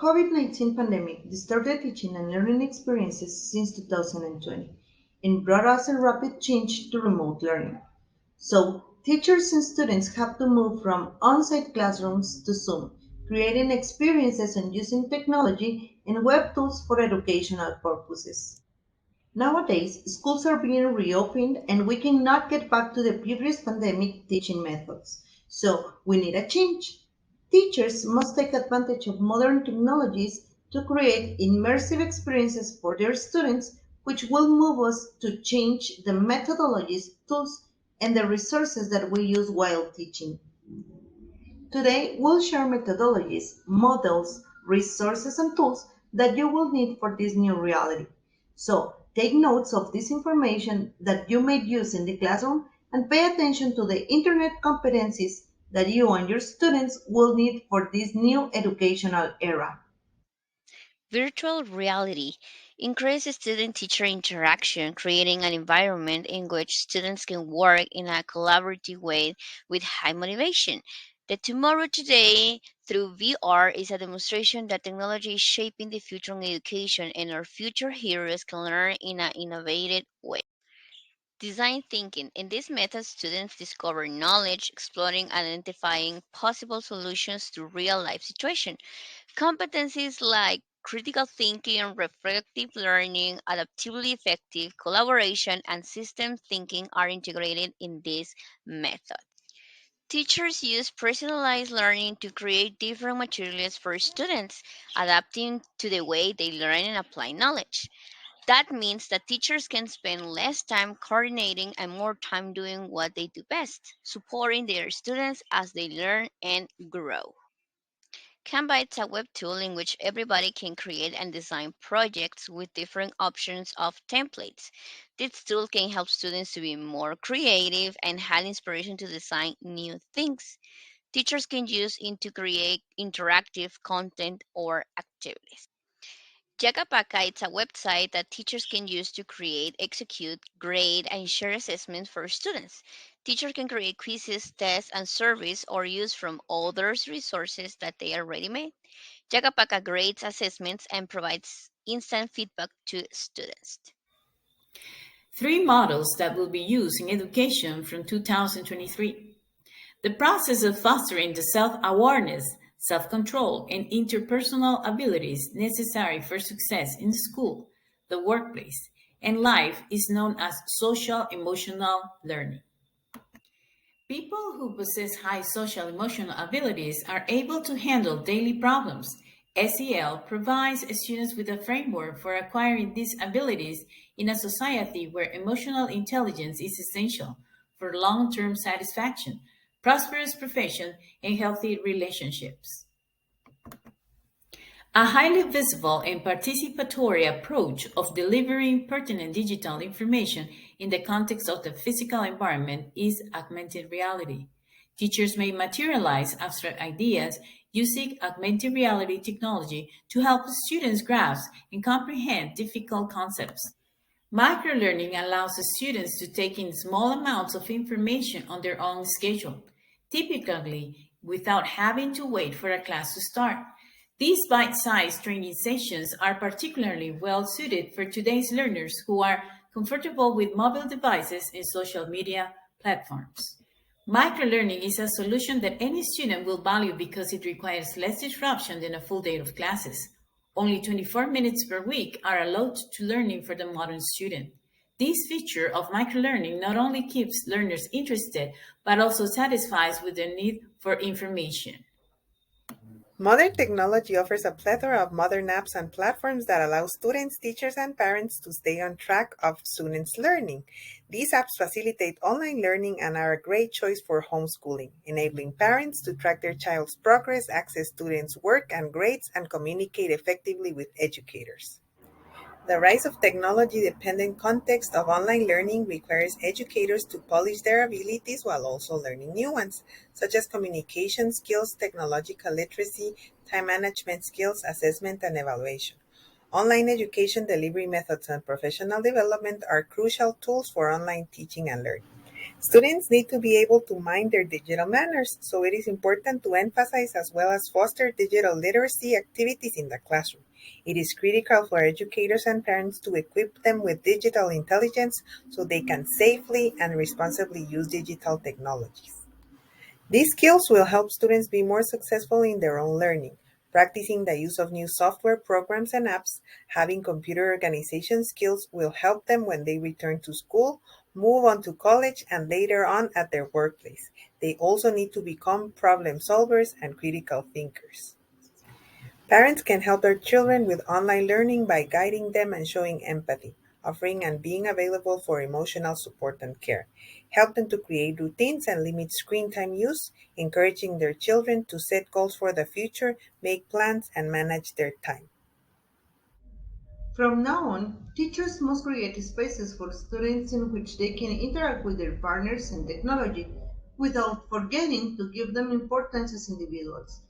COVID-19 pandemic distorted teaching and learning experiences since 2020 and brought us a rapid change to remote learning. So, teachers and students have to move from on-site classrooms to Zoom, creating experiences and using technology and web tools for educational purposes. Nowadays, schools are being reopened and we cannot get back to the previous pandemic teaching methods. So we need a change. Teachers must take advantage of modern technologies to create immersive experiences for their students, which will move us to change the methodologies, tools, and the resources that we use while teaching. Today, we'll share methodologies, models, resources, and tools that you will need for this new reality. So, take notes of this information that you may use in the classroom and pay attention to the internet competencies that you and your students will need for this new educational era. Virtual reality increases student teacher interaction, creating an environment in which students can work in a collaborative way with high motivation. The tomorrow today through VR is a demonstration that technology is shaping the future in education and our future heroes can learn in an innovative way. Design thinking. In this method, students discover knowledge, exploring and identifying possible solutions to real life situations. Competencies like critical thinking, reflective learning, adaptively effective collaboration, and system thinking are integrated in this method. Teachers use personalized learning to create different materials for students, adapting to the way they learn and apply knowledge. That means that teachers can spend less time coordinating and more time doing what they do best, supporting their students as they learn and grow. Canva is a web tool in which everybody can create and design projects with different options of templates. This tool can help students to be more creative and have inspiration to design new things. Teachers can use it to create interactive content or activities. Yakapaka is a website that teachers can use to create, execute, grade, and share assessments for students. Teachers can create quizzes, tests, and surveys or use from others resources that they already made. Yakapaka grades assessments and provides instant feedback to students. Three models that will be used in education from 2023. The process of fostering the self-awareness, self-control, and interpersonal abilities necessary for success in school, the workplace, and life is known as social emotional learning. People who possess high social emotional abilities are able to handle daily problems. SEL provides students with a framework for acquiring these abilities in a society where emotional intelligence is essential for long-term satisfaction, prosperous profession, and healthy relationships. A highly visible and participatory approach of delivering pertinent digital information in the context of the physical environment is augmented reality. Teachers may materialize abstract ideas using augmented reality technology to help students grasp and comprehend difficult concepts. Microlearning allows the students to take in small amounts of information on their own schedule, typically without having to wait for a class to start. These bite-sized training sessions are particularly well suited for today's learners who are comfortable with mobile devices and social media platforms. Microlearning is a solution that any student will value because it requires less disruption than a full day of classes. Only 24 minutes per week are allowed to learning for the modern student. This feature of microlearning not only keeps learners interested, but also satisfies with their need for information. Modern technology offers a plethora of modern apps and platforms that allow students, teachers, and parents to stay on track of students' learning. These apps facilitate online learning and are a great choice for homeschooling, enabling parents to track their child's progress, access students' work and grades, and communicate effectively with educators. The rise of technology-dependent context of online learning requires educators to polish their abilities while also learning new ones, such as communication skills, technological literacy, time management skills, assessment, and evaluation. Online education delivery methods and professional development are crucial tools for online teaching and learning. Students need to be able to mind their digital manners, so it is important to emphasize as well as foster digital literacy activities in the classroom. It is critical for educators and parents to equip them with digital intelligence so they can safely and responsibly use digital technologies. These skills will help students be more successful in their own learning. Practicing the use of new software programs and apps, having computer organization skills will help them when they return to school, move on to college, and later on at their workplace. They also need to become problem solvers and critical thinkers. Parents can help their children with online learning by guiding them and showing empathy, offering and being available for emotional support and care. Help them to create routines and limit screen time use, encouraging their children to set goals for the future, make plans, and manage their time. From now on, teachers must create spaces for students in which they can interact with their partners and technology without forgetting to give them importance as individuals.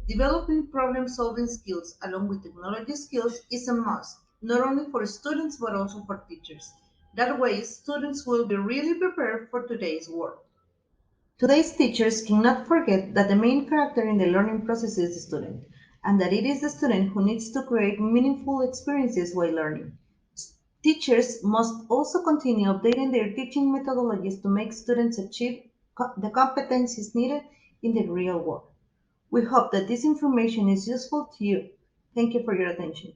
Developing problem solving skills along with technology skills is a must, not only for students but also for teachers. That way, students will be really prepared for today's world. Today's teachers cannot forget that the main character in the learning process is the student, and that it is the student who needs to create meaningful experiences while learning. Teachers must also continue updating their teaching methodologies to make students achieve the competencies needed in the real world. We hope that this information is useful to you. Thank you for your attention.